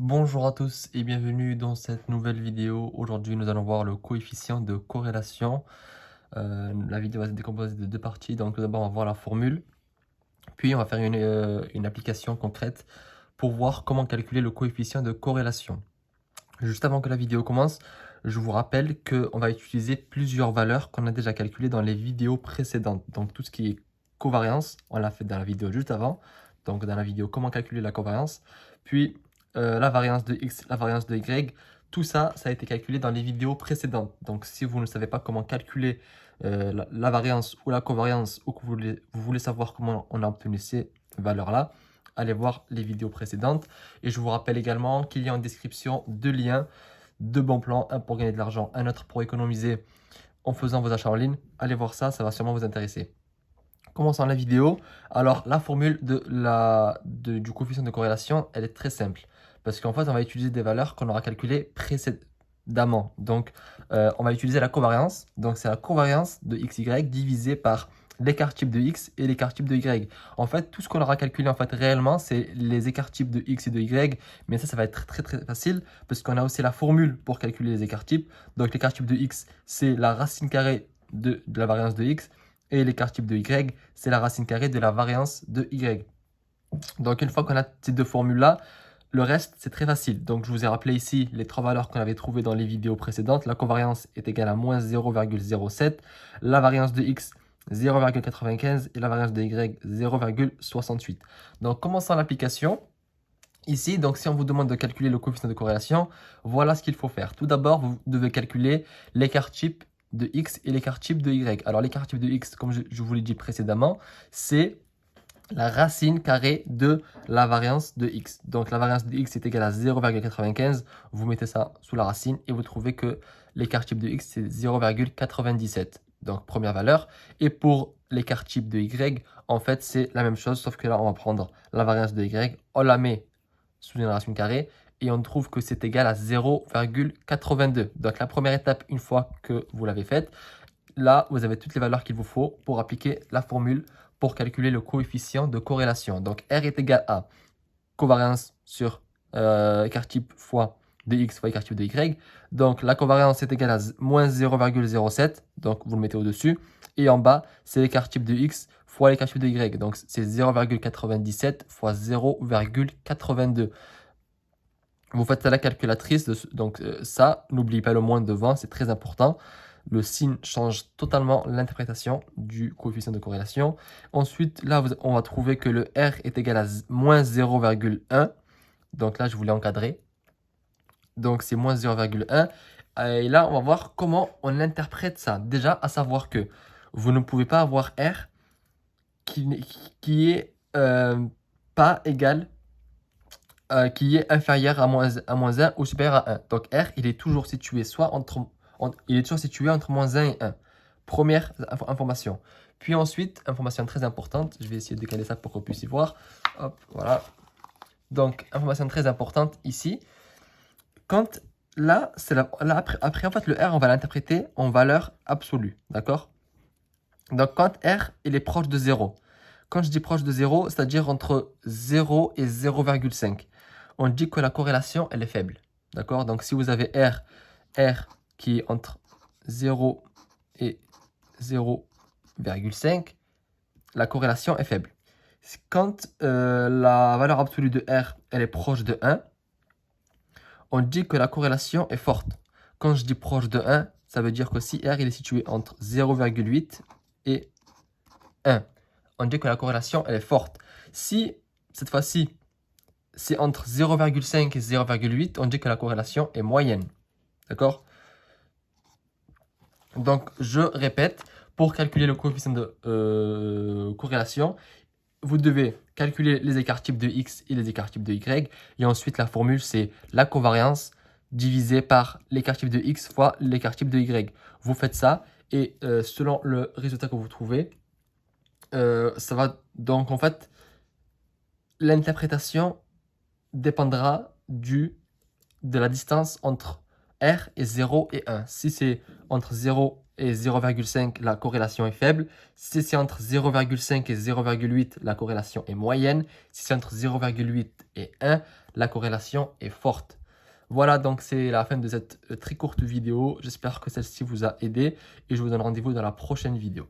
Bonjour à tous et bienvenue dans cette nouvelle vidéo. Aujourd'hui, nous allons voir le coefficient de corrélation. La vidéo va se décomposer de deux parties. Donc, tout d'abord, on va voir la formule. Puis, on va faire une application concrète pour voir comment calculer le coefficient de corrélation. Juste avant que la vidéo commence, je vous rappelle qu'on va utiliser plusieurs valeurs qu'on a déjà calculées dans les vidéos précédentes. Donc, tout ce qui est covariance, on l'a fait dans la vidéo juste avant. Donc, dans la vidéo comment calculer la covariance. Puis, la variance de x, la variance de y, tout ça, ça a été calculé dans les vidéos précédentes. Donc, si vous ne savez pas comment calculer la variance ou la covariance, ou que vous voulez savoir comment on a obtenu ces valeurs-là, allez voir les vidéos précédentes. Et je vous rappelle également qu'il y a en description deux liens, deux bons plans, un pour gagner de l'argent, un autre pour économiser en faisant vos achats en ligne. Allez voir ça, ça va sûrement vous intéresser. Commençons la vidéo. Alors, la formule du coefficient de corrélation, elle est très simple. Parce qu'en fait, on va utiliser des valeurs qu'on aura calculées précédemment. Donc, on va utiliser la covariance. Donc, c'est la covariance de xy divisé par l'écart type de x et l'écart type de y. En fait, tout ce qu'on aura calculé en fait réellement, c'est les écarts types de x et de y. Mais ça va être très facile parce qu'on a aussi la formule pour calculer les écarts types. Donc, l'écart type de x, c'est la racine carrée de la variance de x. Et l'écart type de y, c'est la racine carrée de la variance de y. Donc, une fois qu'on a ces deux formules-là, le reste, c'est très facile. Donc, je vous ai rappelé ici les trois valeurs qu'on avait trouvées dans les vidéos précédentes. La covariance est égale à moins 0,07, la variance de x 0,95 et la variance de y 0,68. Donc, commençons l'application. Ici, donc si on vous demande de calculer le coefficient de corrélation, voilà ce qu'il faut faire. Tout d'abord, vous devez calculer l'écart type de x et l'écart type de y. Alors, l'écart type de x, comme je vous l'ai dit précédemment, c'est la racine carrée de la variance de x. Donc, la variance de x est égale à 0,95. Vous mettez ça sous la racine et vous trouvez que l'écart type de x, c'est 0,97. Donc, première valeur. Et pour l'écart type de y, en fait, c'est la même chose, sauf que là, on va prendre la variance de y, on la met sous une racine carrée et on trouve que c'est égal à 0,82. Donc, la première étape, une fois que vous l'avez faite, là, vous avez toutes les valeurs qu'il vous faut pour appliquer la formule pour calculer le coefficient de corrélation. Donc, R est égal à covariance sur écart type fois dx fois écart type de y. Donc, la covariance est égale à moins 0,07. Donc, vous le mettez au-dessus. Et en bas, c'est l'écart type de x fois l'écart type de y. Donc, c'est 0,97 fois 0,82. Vous faites ça à la calculatrice. Donc, ça, n'oubliez pas le moins devant, c'est très important. Le signe change totalement l'interprétation du coefficient de corrélation. Ensuite, là, on va trouver que le R est égal à moins 0,1. Donc là, je voulais encadrer. Donc, c'est moins 0,1. Et là, on va voir comment on interprète ça. Déjà, à savoir que vous ne pouvez pas avoir R qui est pas égal, qui est inférieur à moins 1 ou supérieur à 1. Donc, R, il est toujours situé soit il est toujours situé entre moins 1 et 1. Première information. Puis ensuite, information très importante, je vais essayer de décaler ça pour qu'on puisse y voir. Hop, voilà. Donc, information très importante ici. Quand là, après, en fait, le R, on va l'interpréter en valeur absolue. D'accord? Donc, quand R, il est proche de 0. Quand je dis proche de 0, c'est-à-dire entre 0 et 0,5. On dit que la corrélation, elle est faible. D'accord? Donc, si vous avez R qui est entre 0 et 0,5, la corrélation est faible. Quand la valeur absolue de R, elle est proche de 1, on dit que la corrélation est forte. Quand je dis proche de 1, ça veut dire que si R il est situé entre 0,8 et 1, on dit que la corrélation elle est forte. Si cette fois-ci c'est entre 0,5 et 0,8, on dit que la corrélation est moyenne. D'accord? Donc je répète, pour calculer le coefficient de corrélation, vous devez calculer les écarts types de x et les écarts types de y. Et ensuite, la formule, c'est la covariance divisée par l'écart type de x fois l'écart type de y. Vous faites ça et selon le résultat que vous trouvez, ça va donc en fait, l'interprétation dépendra de la distance entre R et 0 et 1. Si c'est entre 0 et 0,5, la corrélation est faible. Si c'est entre 0,5 et 0,8, la corrélation est moyenne. Si c'est entre 0,8 et 1, la corrélation est forte. Voilà, donc c'est la fin de cette très courte vidéo. J'espère que celle-ci vous a aidé et je vous donne rendez-vous dans la prochaine vidéo.